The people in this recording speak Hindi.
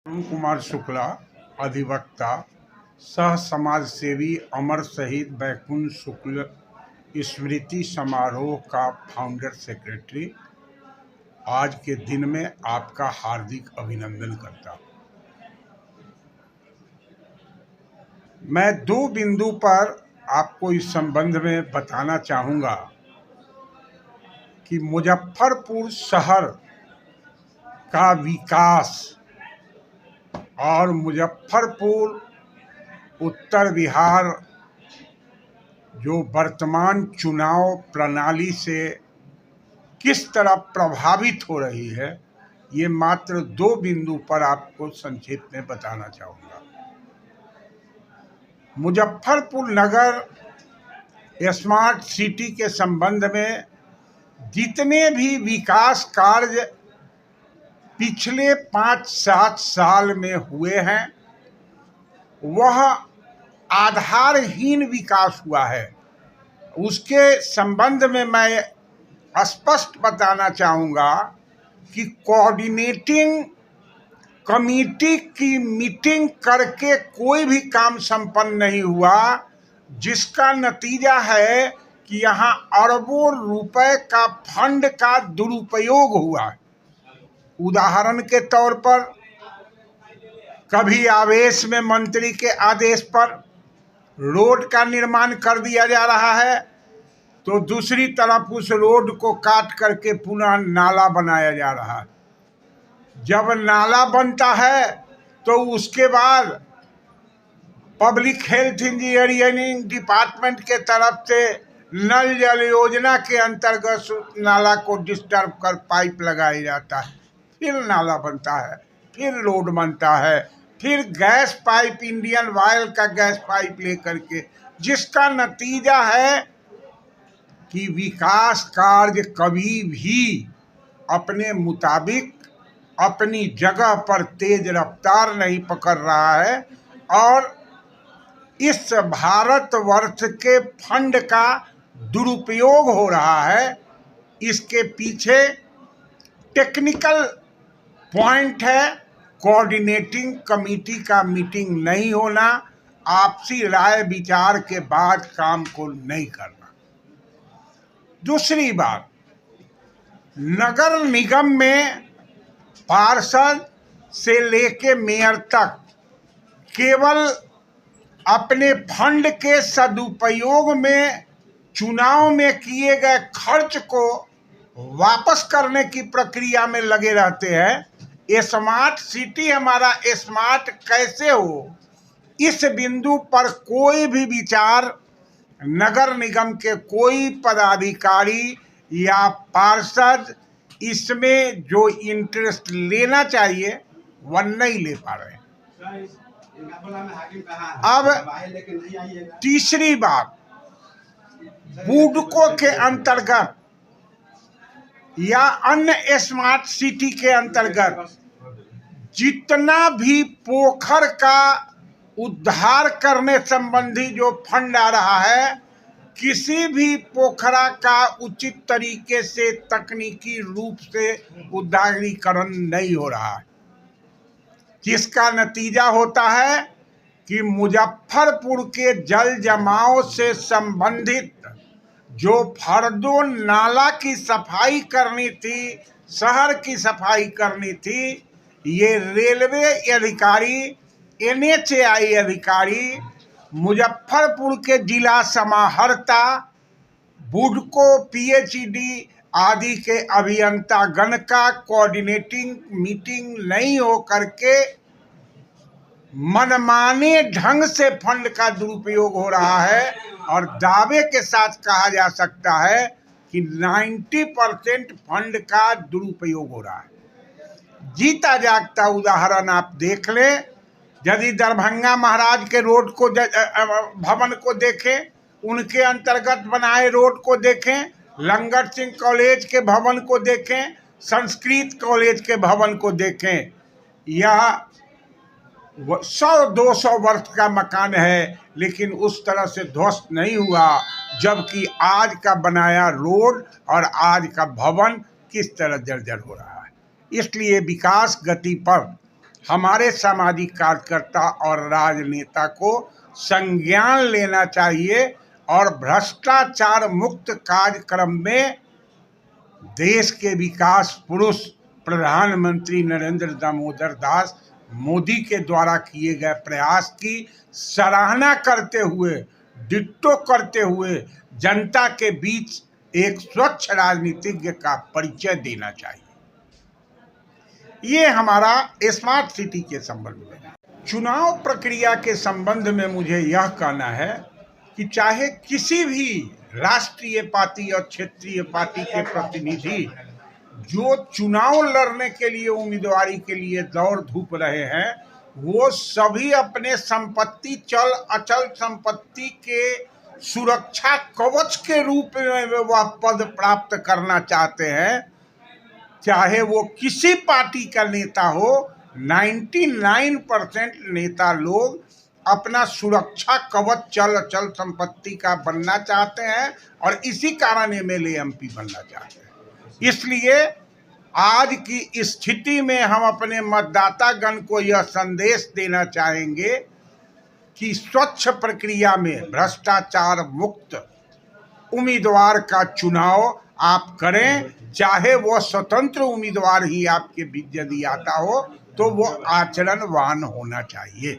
अरुण कुमार शुक्ला, अधिवक्ता, सह समाज सेवी अमर शहीद बैकुंठ शुक्ल स्मृति समारोह का फाउंडर सेक्रेटरी, आज के दिन में आपका हार्दिक अभिनंदन करता हूँ। मैं दो बिंदु पर आपको इस संबंध में बताना चाहूँगा कि मुजफ्फरपुर शहर का विकास और मुजफ्फरपुर उत्तर बिहार जो वर्तमान चुनाव प्रणाली से किस तरह प्रभावित हो रही है, ये मात्र दो बिंदु पर आपको संक्षेप में बताना चाहूँगा। मुजफ्फरपुर नगर स्मार्ट सिटी के संबंध में जितने भी विकास कार्य पिछले 5-7 साल में हुए हैं, वह आधारहीन विकास हुआ है। उसके संबंध में मैं स्पष्ट बताना चाहूँगा कि कोऑर्डिनेटिंग कमेटी की मीटिंग करके कोई भी काम संपन्न नहीं हुआ, जिसका नतीजा है कि यहाँ अरबों रुपए का फंड का दुरुपयोग हुआ। उदाहरण के तौर पर, कभी आवेश में मंत्री के आदेश पर रोड का निर्माण कर दिया जा रहा है, तो दूसरी तरफ उस रोड को काट करके पुनः नाला बनाया जा रहा है। जब नाला बनता है तो उसके बाद पब्लिक हेल्थ इंजीनियरिंग डिपार्टमेंट के तरफ से नल जल योजना के अंतर्गत नाला को डिस्टर्ब कर पाइप लगाया जाता है, फिर नाला बनता है, फिर रोड बनता है, फिर गैस पाइप, इंडियन ऑयल का गैस पाइप लेकर के, जिसका नतीजा है कि विकास कार्य कभी भी अपने मुताबिक अपनी जगह पर तेज रफ्तार नहीं पकड़ रहा है। और इस भारतवर्ष के फंड का दुरुपयोग हो रहा है। इसके पीछे टेक्निकल पॉइंट है, कोऑर्डिनेटिंग कमेटी का मीटिंग नहीं होना, आपसी राय विचार के बाद काम को नहीं करना। दूसरी बात, नगर निगम में पार्षद से लेके मेयर तक केवल अपने फंड के सदुपयोग में चुनाव में किए गए खर्च को वापस करने की प्रक्रिया में लगे रहते हैं। स्मार्ट सिटी हमारा स्मार्ट कैसे हो, इस बिंदु पर कोई भी विचार नगर निगम के कोई पदाधिकारी या पार्षद इसमें जो इंटरेस्ट लेना चाहिए वह नहीं ले पा रहे। अब तीसरी बात, बुडको के अंतर्गत या अन्य स्मार्ट सिटी के अंतर्गत जितना भी पोखर का उद्धार करने संबंधी जो फंड आ रहा है, किसी भी पोखरा का उचित तरीके से तकनीकी रूप से उद्धारीकरण नहीं हो रहा है, जिसका नतीजा होता है कि मुजफ्फरपुर के जल जमाव से संबंधित जो फर्दो नाला की सफाई करनी थी, शहर की सफाई करनी थी, ये रेलवे अधिकारी, NHAI अधिकारी, मुजफ्फरपुर के जिला समाहर्ता, बुडको, PHED आदि के अभियंतागण का कोऑर्डिनेटिंग मीटिंग नहीं हो करके मनमाने ढंग से फंड का दुरुपयोग हो रहा है। और दावे के साथ कहा जा सकता है कि 90% फंड का दुरुपयोग हो रहा है। जीता जागता उदाहरण आप देख लें, यदि दरभंगा महाराज के रोड को भवन को देखें, उनके अंतर्गत बनाए रोड को देखें, लंगर सिंह कॉलेज के भवन को देखें, संस्कृत कॉलेज के भवन को देखें, यह 100-200 वर्ष का मकान है, लेकिन उस तरह से ध्वस्त नहीं हुआ, जबकि आज का बनाया रोड और आज का भवन किस तरह जर्जर हो रहा है। इसलिए विकास गति पर हमारे सामाजिक कार्यकर्ता और राजनेता को संज्ञान लेना चाहिए और भ्रष्टाचार मुक्त कार्यक्रम में देश के विकास पुरुष प्रधानमंत्री नरेंद्र दामोदर दास मोदी के द्वारा किए गए प्रयास की सराहना करते हुए, डिट्टो करते हुए जनता के बीच एक स्वच्छ राजनीतिज्ञ का परिचय देना चाहिए। ये हमारा स्मार्ट सिटी के संबंध में। चुनाव प्रक्रिया के संबंध में मुझे यह कहना है कि चाहे किसी भी राष्ट्रीय पार्टी और क्षेत्रीय पार्टी के प्रतिनिधि जो चुनाव लड़ने के लिए उम्मीदवारी के लिए दौड़ धूप रहे हैं, वो सभी अपने संपत्ति, चल अचल संपत्ति के सुरक्षा कवच के रूप में वह पद प्राप्त करना चाहते हैं। चाहे वो किसी पार्टी का नेता हो, 99% नेता लोग अपना सुरक्षा कवच चल अचल संपत्ति का बनना चाहते हैं और इसी कारण एमएलए एमपी बनना चाहते हैं। इसलिए आज की स्थिति में हम अपने मतदातागण को यह संदेश देना चाहेंगे कि स्वच्छ प्रक्रिया में भ्रष्टाचार मुक्त उम्मीदवार का चुनाव आप करें। चाहे वो स्वतंत्र उम्मीदवार ही आपके बीच यदि आता हो तो वो आचरणवान होना चाहिए।